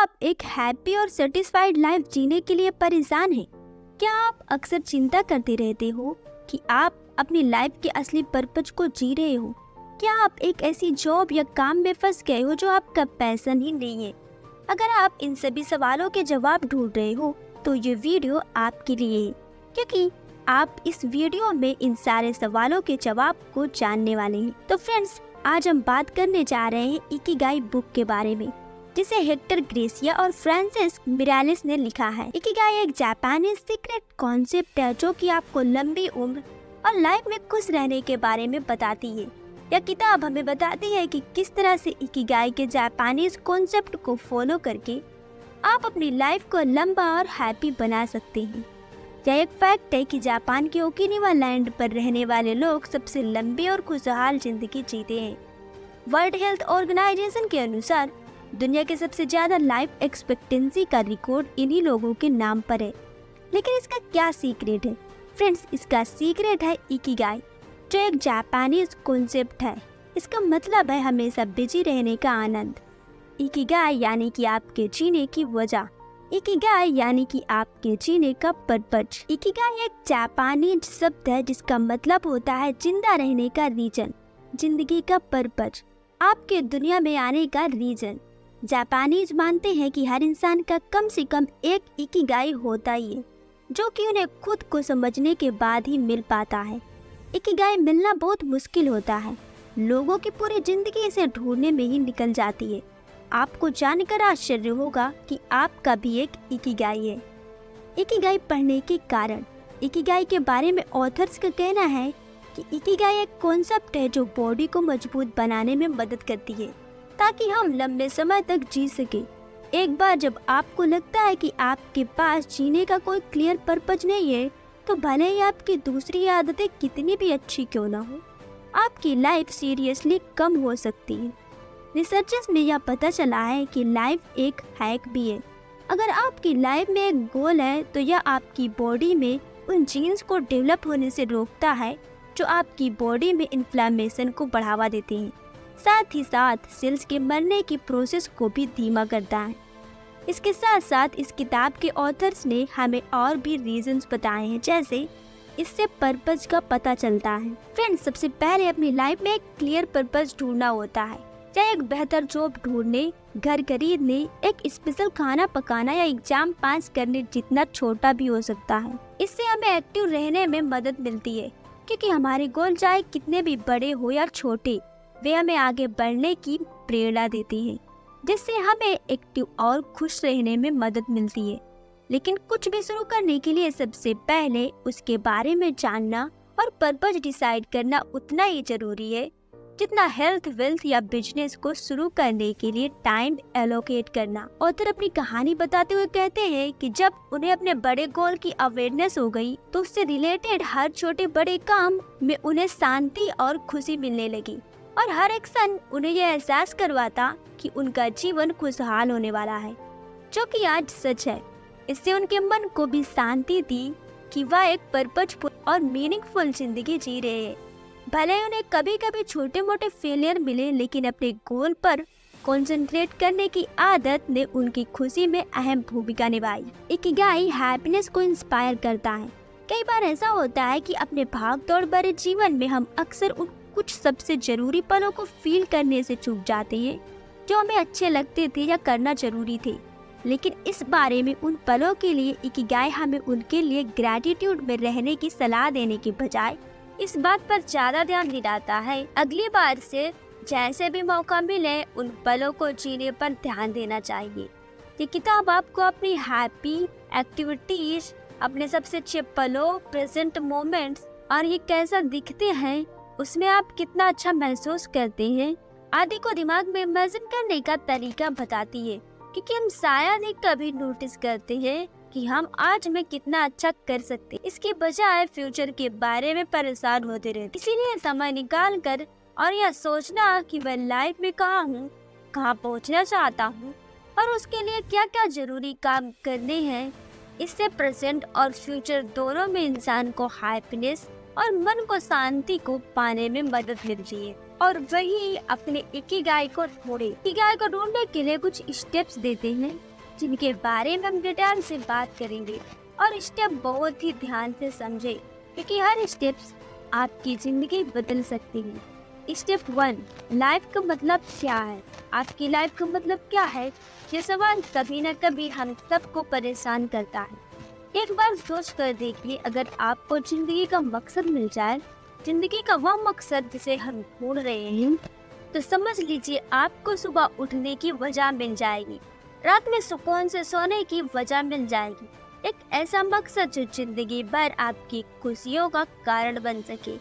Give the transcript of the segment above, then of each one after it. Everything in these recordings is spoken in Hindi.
आप एक हैप्पी और सेटिस्फाइड लाइफ जीने के लिए परेशान हैं? क्या आप अक्सर चिंता करते रहते हो कि आप अपनी लाइफ के असली पर्पज को जी रहे हो? क्या आप एक ऐसी जॉब या काम में फंस गए हो जो आपका पैशन ही नहीं है? अगर आप इन सभी सवालों के जवाब ढूंढ रहे हो तो ये वीडियो आपके लिए है, क्योंकि आप इस वीडियो में इन सारे सवालों के जवाब को जानने वाले हैं। तो फ्रेंड्स, आज हम बात करने जा रहे हैं इकिगाई बुक के बारे में, जिसे हेक्टर ग्रेसिया और फ्रांसिस मिरालिस ने लिखा है। इकिगाई एक जापानी सीक्रेट कॉन्सेप्ट है जो कि आपको लंबी उम्र और लाइफ में खुश रहने के बारे में बताती है। यह किताब हमें बताती है कि किस तरह से इकिगाई के जापानीज कॉन्सेप्ट को फॉलो करके आप अपनी लाइफ को लंबा और हैप्पी बना सकते हैं। यह एक फैक्ट है कि जापान के ओकिनावा लैंड पर रहने वाले लोग सबसे लंबी और खुशहाल जिंदगी जीते हैं। वर्ल्ड हेल्थ ऑर्गेनाइजेशन के अनुसार दुनिया के सबसे ज्यादा लाइफ एक्सपेक्टेंसी का रिकॉर्ड इन्हीं लोगों के नाम पर है। लेकिन इसका क्या सीक्रेट है? फ्रेंड्स, इसका सीक्रेट है इकिगाई, जो एक जापानीज कॉन्सेप्ट है। इसका मतलब है हमेशा बिजी रहने का आनंद। इकिगाई यानी कि आपके जीने की वजह। इकिगाई यानी कि आपके जीने का पर्पज। इकिगाई एक जापानी शब्द है जिसका मतलब होता है जिंदा रहने का रीजन, जिंदगी का पर्पज, आपके दुनिया में आने का रीजन। जापानीज मानते हैं कि हर इंसान का कम से कम एक इकिगाई होता ही है, जो कि उन्हें खुद को समझने के बाद ही मिल पाता है। इकिगाई मिलना बहुत मुश्किल होता है। लोगों की पूरी जिंदगी इसे ढूंढने में ही निकल जाती है। आपको जानकर आश्चर्य होगा कि आपका भी एक इकिगाई है। इकिगाई पढ़ने के कारण। इकिगाई के बारे में ऑथर्स का कहना है कि इकिगाई एक कॉन्सेप्ट है जो बॉडी को मजबूत बनाने में मदद करती है ताकि हम लंबे समय तक जी सके। एक बार जब आपको लगता है कि आपके पास जीने का कोई क्लियर पर्पज नहीं है, तो भले ही आपकी दूसरी आदतें कितनी भी अच्छी क्यों ना हो, आपकी लाइफ सीरियसली कम हो सकती है। रिसर्चर्स में यह पता चला है कि लाइफ एक हैक भी है। अगर आपकी लाइफ में एक गोल है तो यह आपकी बॉडी में उन जीन्स को डेवलप होने से रोकता है जो आपकी बॉडी में इन्फ्लेमेशन को बढ़ावा देते हैं। साथ ही साथ सेल्स के मरने की प्रोसेस को भी धीमा करता है। इसके साथ साथ इस किताब के ऑथर्स ने हमें और भी रीजंस बताए हैं, जैसे इससे पर्पज का पता चलता है। फ्रेंड्स, सबसे पहले अपनी लाइफ में एक क्लियर पर्पज ढूंढना होता है। चाहे एक बेहतर जॉब ढूंढने, घर खरीदने, एक स्पेशल खाना पकाना या एग्जाम पास करने जितना छोटा भी हो सकता है। इससे हमें एक्टिव रहने में मदद मिलती है, क्योंकि हमारे गोल चाहे कितने भी बड़े हो या छोटे, वे हमें आगे बढ़ने की प्रेरणा देती है, जिससे हमें एक्टिव और खुश रहने में मदद मिलती है। लेकिन कुछ भी शुरू करने के लिए सबसे पहले उसके बारे में जानना और पर्पज डिसाइड करना उतना ही जरूरी है जितना हेल्थ, वेल्थ या बिजनेस को शुरू करने के लिए टाइम एलोकेट करना। ऑथर अपनी कहानी बताते हुए कहते हैं कि जब उन्हें अपने बड़े गोल की अवेयरनेस हो गई तो उससे रिलेटेड हर छोटे बड़े काम में उन्हें शांति और खुशी मिलने लगी, और हर एक क्षण उन्हें यह एहसास करवाता कि उनका जीवन खुशहाल होने वाला है, जो कि आज सच है। इससे उनके मन को भी शांति दी कि वह एक पर्पजफुल और मीनिंगफुल जिंदगी जी रहे हैं। भले ही उन्हें कभी कभी छोटे मोटे फेलियर मिले, लेकिन अपने गोल पर कंसंट्रेट करने की आदत ने उनकी खुशी में अहम भूमिका निभाई। इकिगाई हैप्पीनेस को इंस्पायर करता है। कई बार ऐसा होता है कि अपने भागदौड़ भरे जीवन में हम अक्सर उन कुछ सबसे जरूरी पलों को फील करने से चूक जाते हैं जो हमें अच्छे लगते थे या करना जरूरी थे। लेकिन इस बारे में उन पलों के लिए इकिगाई हमें उनके लिए ग्रैटिट्यूड में रहने की सलाह देने के बजाय इस बात पर ज्यादा ध्यान दिलाता है अगली बार से जैसे भी मौका मिले उन पलों को जीने पर ध्यान देना चाहिए। ये किताब आपको अपनी हैप्पी एक्टिविटीज, अपने सबसे अच्छे पलों, प्रेजेंट मोमेंट्स और ये कैसा दिखते हैं, उसमें आप कितना अच्छा महसूस करते हैं आदि को दिमाग में इमेजिन करने का तरीका बताती है, क्योंकि हम शायद ही कभी नोटिस करते हैं कि हम आज में कितना अच्छा कर सकते, इसके बजाय फ्यूचर के बारे में परेशान होते रहते। इसीलिए समय निकाल कर और यह सोचना कि मैं लाइफ में कहाँ हूँ, कहाँ पहुँचना चाहता हूँ और उसके लिए क्या क्या जरूरी काम करने हैं, इससे प्रेजेंट और फ्यूचर दोनों में इंसान को हैप्पीनेस और मन को शांति को पाने में मदद मिलती है। और वही अपने इकिगाई को ढूंढे। इकिगाई को ढूंढने के लिए कुछ स्टेप्स देते हैं जिनके बारे में हम डिटेल से बात करेंगे और स्टेप बहुत ही ध्यान से समझे, क्योंकि हर स्टेप्स आपकी जिंदगी बदल सकती है। स्टेप 1, लाइफ का मतलब क्या है? आपकी लाइफ का मतलब क्या है? ये सवाल कभी न कभी हम सबको परेशान करता है। एक बार सोच कर देखिए, अगर आपको जिंदगी का मकसद मिल जाए, जिंदगी का वह मकसद जिसे हम ढूंढ रहे हैं, तो समझ लीजिए आपको सुबह उठने की वजह मिल जाएगी, रात में सुकून से सोने की वजह मिल जाएगी। एक ऐसा मकसद जो जिंदगी भर आपकी खुशियों का कारण बन सके।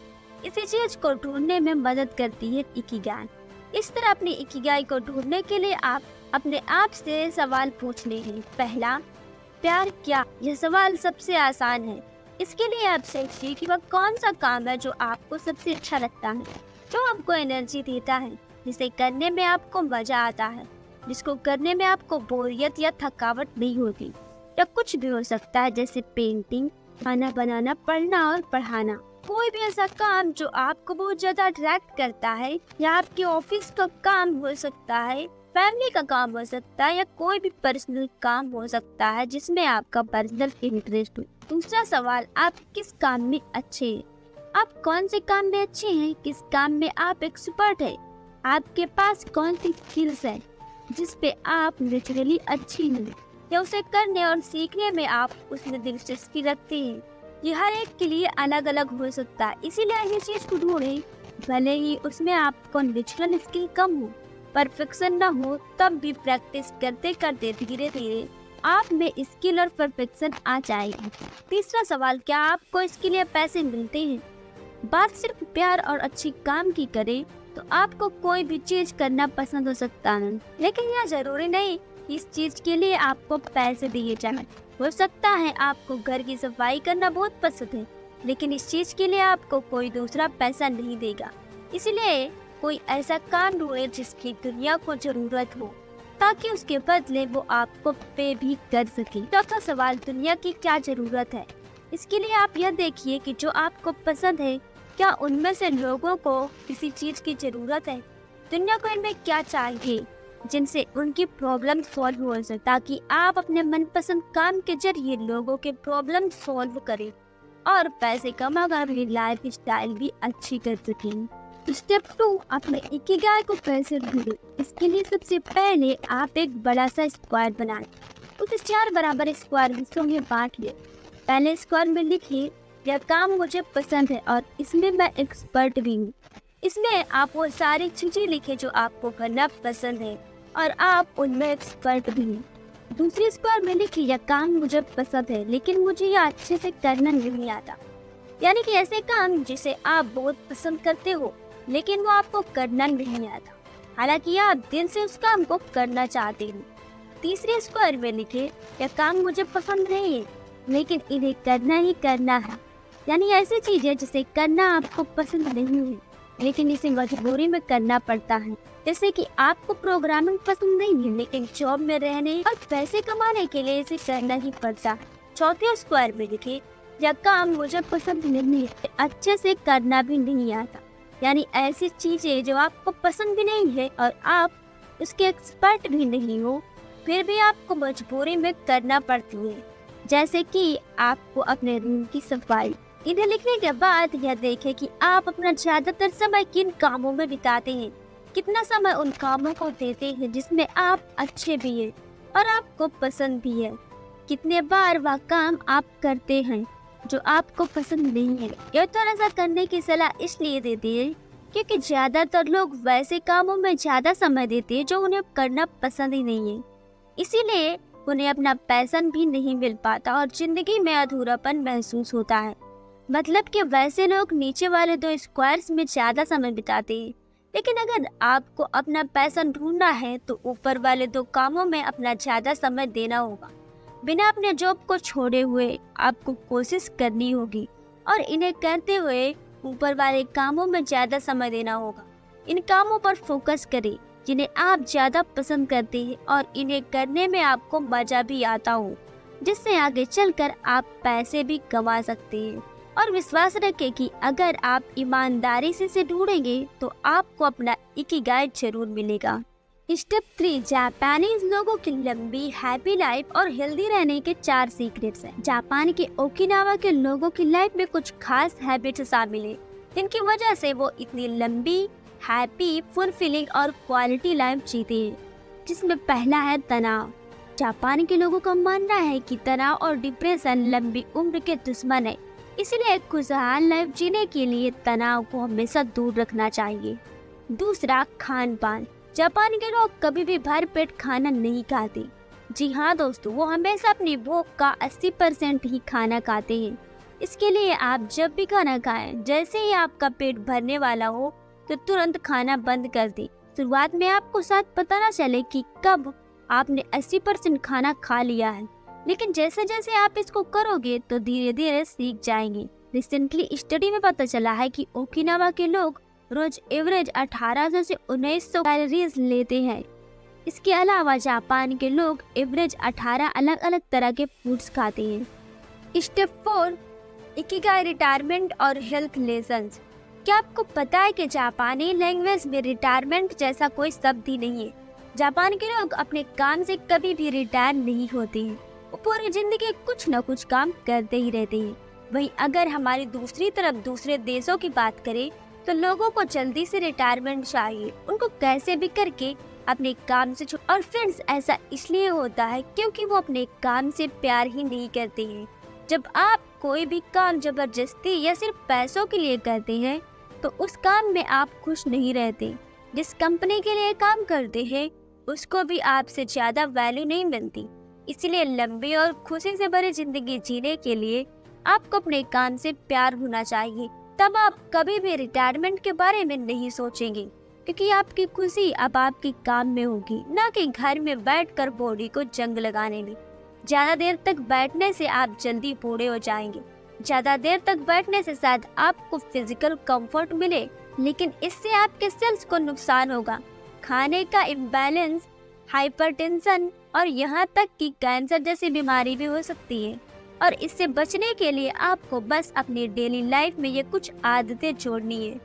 इसी चीज को ढूंढने में मदद करती है इकिगाई। इस तरह अपनी इकिगाई को ढूंढने के लिए आप अपने आप से सवाल पूछ ले हैं। पहला, प्यार क्या? यह सवाल सबसे आसान है। इसके लिए आप सोचिए कि वह कौन सा काम है जो आपको सबसे अच्छा लगता है, जो आपको एनर्जी देता है, जिसे करने में आपको मजा आता है, जिसको करने में आपको बोरियत या थकावट नहीं होती। या कुछ भी हो सकता है, जैसे पेंटिंग, खाना बनाना, पढ़ना और पढ़ाना। कोई भी ऐसा काम जो आपको बहुत ज्यादा अट्रैक्ट करता है, या आपके ऑफिस का काम हो सकता है, फैमिली का काम हो सकता है, या कोई भी पर्सनल काम हो सकता है जिसमें आपका पर्सनल इंटरेस्ट हो। दूसरा सवाल, आप किस काम में अच्छे हैं? आप कौन से काम में अच्छे हैं? किस काम में आप एक्सपर्ट हैं? आपके पास कौन सी स्किल्स है जिस पे आप नेचुरली अच्छी हैं, या उसे करने और सीखने में आप उसमें दिलचस्पी रखते हैं? ये हर एक के लिए अलग अलग हो सकता है, इसीलिए ये चीज को ढूंढें। भले ही उसमें आपको नेचुरल स्किल कम हो, परफेक्शन ना हो, तब भी प्रैक्टिस करते करते धीरे धीरे आप में स्किल और परफेक्शन आ जाएगी। तीसरा सवाल, क्या आपको इसके लिए पैसे मिलते हैं? बात सिर्फ प्यार और अच्छी काम की करें तो आपको कोई भी चीज करना पसंद हो सकता है, लेकिन यह जरूरी नहीं इस चीज के लिए आपको पैसे दिए जाए। हो सकता है आपको घर की सफाई करना बहुत पसंद है, लेकिन इस चीज के लिए आपको कोई दूसरा पैसा नहीं देगा। इसलिए कोई ऐसा काम ढूंढे जिसकी दुनिया को जरूरत हो, ताकि उसके बदले वो आपको पे भी कर सके। चौथा सवाल, दुनिया की क्या जरूरत है? इसके लिए आप यह देखिए कि जो आपको पसंद है, क्या उनमें से लोगों को किसी चीज की जरूरत है? दुनिया को इनमें क्या चाहिए जिनसे उनकी प्रॉब्लम सॉल्व हो सके, ताकि आप अपने मनपसंद काम के जरिए लोगों के प्रॉब्लम सॉल्व करें और पैसे कमाकर अपनी लाइफ स्टाइल भी अच्छी कर सकें। स्टेप 2, अपने इकिगाई को कैसे ढूंढें? इसके लिए सबसे पहले आप एक बड़ा सा स्क्वायर बनाएं। उसे 4 बराबर स्क्वायर हिस्सों में बांट लें। पहले स्क्वायर में लिखिए, यह काम मुझे पसंद है और इसमें मैं एक्सपर्ट भी हूँ। इसमें आप वो सारी चीजें लिखें जो आपको करना पसंद है और आप उनमें एक्सपर्ट भी हैं। दूसरी स्क्वायर में लिखिए, यह काम मुझे पसंद है लेकिन मुझे यह अच्छे से करना नहीं आता। यानी कि ऐसे काम जिसे आप बहुत पसंद करते हो लेकिन वो आपको करना नहीं आता, हालांकि आप दिल से उस काम को करना चाहते हो। तीसरे स्क्वायर में लिखिए, यह काम मुझे पसंद नहीं है लेकिन इन्हें करना ही करना है। यानी ऐसी चीजें जिसे करना आपको पसंद नहीं है लेकिन इसे मजबूरी में करना पड़ता है। जैसे कि आपको प्रोग्रामिंग पसंद नहीं है लेकिन जॉब में रहने और पैसे कमाने के लिए इसे करना ही पड़ता है। चौथे स्क्वायर में लिखिए, यह काम मुझे पसंद नहीं है, अच्छे से करना भी नहीं आता। यानी ऐसी चीजें जो आपको पसंद भी नहीं है और आप उसके एक्सपर्ट भी नहीं हो, फिर भी आपको मजबूरी में करना पड़ती है। जैसे कि आपको अपने रूम की सफाई। इन्हें लिखने के बाद यह देखें कि आप अपना ज्यादातर समय किन कामों में बिताते हैं, कितना समय उन कामों को देते हैं जिसमें आप अच्छे भी हैं और आपको पसंद भी है। कितने बार वह काम आप करते हैं जो आपको पसंद नहीं है। यह थोड़ा सा करने की सलाह इसलिए देती है क्योंकि ज्यादातर लोग वैसे कामों में ज्यादा समय देते हैं जो उन्हें करना पसंद ही नहीं है, इसीलिए उन्हें अपना पैशन भी नहीं मिल पाता और जिंदगी में अधूरापन महसूस होता है। मतलब कि वैसे लोग नीचे वाले 2 स्क्वायर्स में ज्यादा समय बिताते हैं, लेकिन अगर आपको अपना पैशन ढूंढना है तो ऊपर वाले 2 कामों में अपना ज्यादा समय देना होगा। बिना अपने जॉब को छोड़े हुए आपको कोशिश करनी होगी और इन्हें करते हुए ऊपर वाले कामों में ज्यादा समय देना होगा। इन कामों पर फोकस करें जिन्हें आप ज्यादा पसंद करते हैं और इन्हें करने में आपको मजा भी आता हो, जिससे आगे चलकर आप पैसे भी कमा सकते हैं। और विश्वास रखें कि अगर आप ईमानदारी से इसे ढूंढेंगे तो आपको अपना इकिगाई जरूर मिलेगा। स्टेप 3, जापानीज लोगों की लंबी हैप्पी लाइफ और हेल्दी रहने के 4 सीक्रेट्स हैं। जापान के ओकिनावा के लोगों की लाइफ में कुछ खास हैबिट्स शामिल हैं, जिनकी वजह से वो इतनी लंबी, हैप्पी, फुलफिलिंग और क्वालिटी लाइफ जीते हैं। जिसमें पहला है तनाव। जापान के लोगों का मानना है कि तनाव और डिप्रेशन लंबी उम्र के दुश्मन है, इसलिए एक खुशहाल लाइफ जीने के लिए तनाव को हमेशा दूर रखना चाहिए। दूसरा, खान पान। जापान के लोग कभी भी भर पेट खाना नहीं खाते। जी हाँ दोस्तों, वो हमेशा अपनी भूख का 80% ही खाना खाते हैं। इसके लिए आप जब भी खाना खाएं, जैसे ही आपका पेट भरने वाला हो तो तुरंत खाना बंद कर दें। शुरुआत में आपको शायद पता ना चले कि कब आपने 80% खाना खा लिया है, लेकिन जैसे जैसे आप इसको करोगे तो धीरे धीरे सीख जाएंगे। रिसेंटली स्टडी में पता चला है कि ओकिनावा के लोग रोज एवरेज 1800 से 1900 कैलोरीज लेते हैं। इसके अलावा जापान के लोग एवरेज 18 अलग अलग तरह के फूड्स खाते हैं। स्टेप 4, इकिगाई, रिटायरमेंट और हेल्थ लेसन्स। क्या आपको पता है कि जापानी लैंग्वेज में रिटायरमेंट जैसा कोई शब्द ही नहीं है। जापान के लोग अपने काम से कभी भी रिटायर नहीं होते हैं, वो पूरी जिंदगी कुछ न कुछ काम करते ही रहते हैं। वहीं अगर हमारी दूसरी तरफ दूसरे देशों की बात करें तो लोगों को जल्दी से रिटायरमेंट चाहिए, उनको कैसे भी करके अपने काम से और फ्रेंड्स, ऐसा इसलिए होता है क्योंकि वो अपने काम से प्यार ही नहीं करते हैं। जब आप कोई भी काम जबरदस्ती या सिर्फ पैसों के लिए करते हैं तो उस काम में आप खुश नहीं रहते। जिस कंपनी के लिए काम करते हैं उसको भी आपसे ज्यादा वैल्यू नहीं मिलती। इसलिए लंबी और खुशी से भरी जिंदगी जीने के लिए आपको अपने काम से प्यार होना चाहिए, तब आप कभी भी रिटायरमेंट के बारे में नहीं सोचेंगे, क्योंकि आपकी खुशी अब आपके काम में होगी, ना कि घर में बैठकर बॉडी को जंग लगाने में। ज्यादा देर तक बैठने से आप जल्दी बूढ़े हो जाएंगे। ज्यादा देर तक बैठने से शायद आपको फिजिकल कंफर्ट मिले, लेकिन इससे आपके सेल्स को नुकसान होगा। खाने का इम्बैलेंस, हाइपरटेंशन और यहाँ तक कि कैंसर जैसी बीमारी भी हो सकती है। और इससे बचने के लिए आपको बस अपनी डेली लाइफ में ये कुछ आदतें जोड़नी है।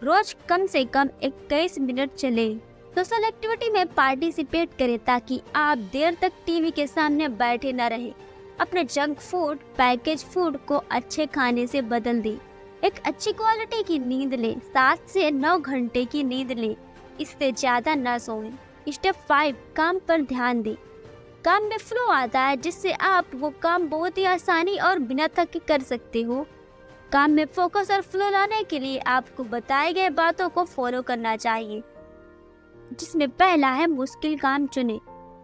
रोज कम से कम 21 मिनट चले, सोशल एक्टिविटी में पार्टिसिपेट करें ताकि आप देर तक टीवी के सामने बैठे न रहे। अपने जंक फूड, पैकेज फूड को अच्छे खाने से बदल दें। एक अच्छी क्वालिटी की नींद लें, 7 से 9 घंटे की नींद लें, इससे ज्यादा न सोएं। स्टेप 5, काम पर ध्यान दें। काम में फ्लो आता है, जिससे आप वो काम बहुत ही आसानी और बिना थके कर सकते हो। काम में फोकस और फ्लो लाने के लिए आपको बताए गए बातों को फॉलो करना चाहिए, जिसमें पहला है मुश्किल काम चुने।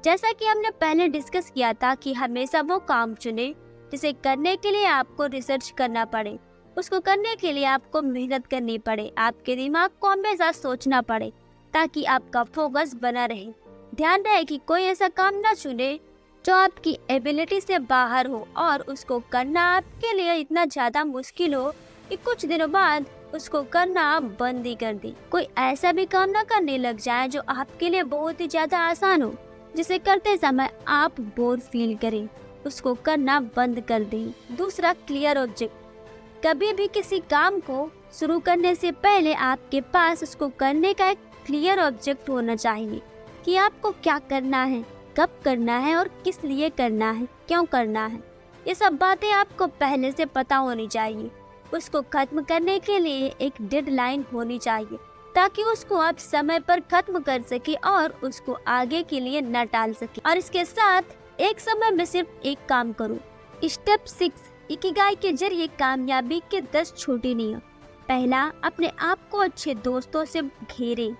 जैसा कि हमने पहले डिस्कस किया था कि हमेशा वो काम चुने जिसे करने के लिए आपको रिसर्च करना पड़े, उसको करने के लिए आपको मेहनत करनी पड़े, आपके दिमाग को हमेशा सोचना पड़े ताकि आपका फोकस बना रहे। ध्यान रहे कि कोई ऐसा काम ना चुने जो आपकी एबिलिटी से बाहर हो और उसको करना आपके लिए इतना ज्यादा मुश्किल हो कि कुछ दिनों बाद उसको करना आप बंद ही कर दें। कोई ऐसा भी काम ना करने लग जाए जो आपके लिए बहुत ही ज्यादा आसान हो, जिसे करते समय आप बोर फील करें, उसको करना बंद कर दें। दूसरा, क्लियर ऑब्जेक्ट। कभी भी किसी काम को शुरू करने से पहले आपके पास उसको करने का एक क्लियर ऑब्जेक्ट होना चाहिए कि आपको क्या करना है, कब करना है और किस लिए करना है, क्यों करना है। ये सब बातें आपको पहले से पता होनी चाहिए। उसको खत्म करने के लिए एक डेडलाइन होनी चाहिए ताकि उसको आप समय पर खत्म कर सके और उसको आगे के लिए न टाल सके। और इसके साथ एक समय में सिर्फ एक काम करो। स्टेप 6, इकिगाई के जरिए कामयाबी के 10 छोटे नियम। पहला, अपने आप को अच्छे दोस्तों से घेरे।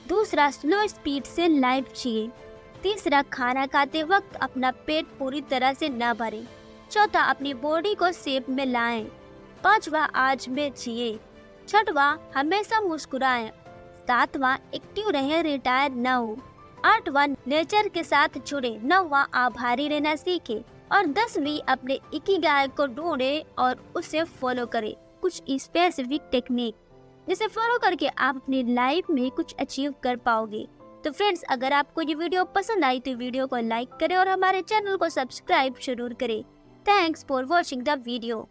दूसरा, स्लो स्पीड से लाइफ जिए। तीसरा, खाना खाते वक्त अपना पेट पूरी तरह से न भरें। चौथा, अपनी बॉडी को शेप में लाएं। पांचवा, आज में जिए। छठवां, हमेशा मुस्कुराएं। सातवां, एक्टिव रहें, रिटायर न हो। आठवां, नेचर के साथ जुड़े। नौवां, आभारी रहना सीखे। और 10वीं, अपने इकिगाई को ढूंढे और उसे फॉलो करें। कुछ स्पेसिफिक टेक्निक जिसे फॉलो करके आप अपनी लाइफ में कुछ अचीव कर पाओगे। तो फ्रेंड्स, अगर आपको ये वीडियो पसंद आई तो वीडियो को लाइक करें और हमारे चैनल को सब्सक्राइब जरूर करें। Thanks for watching the video.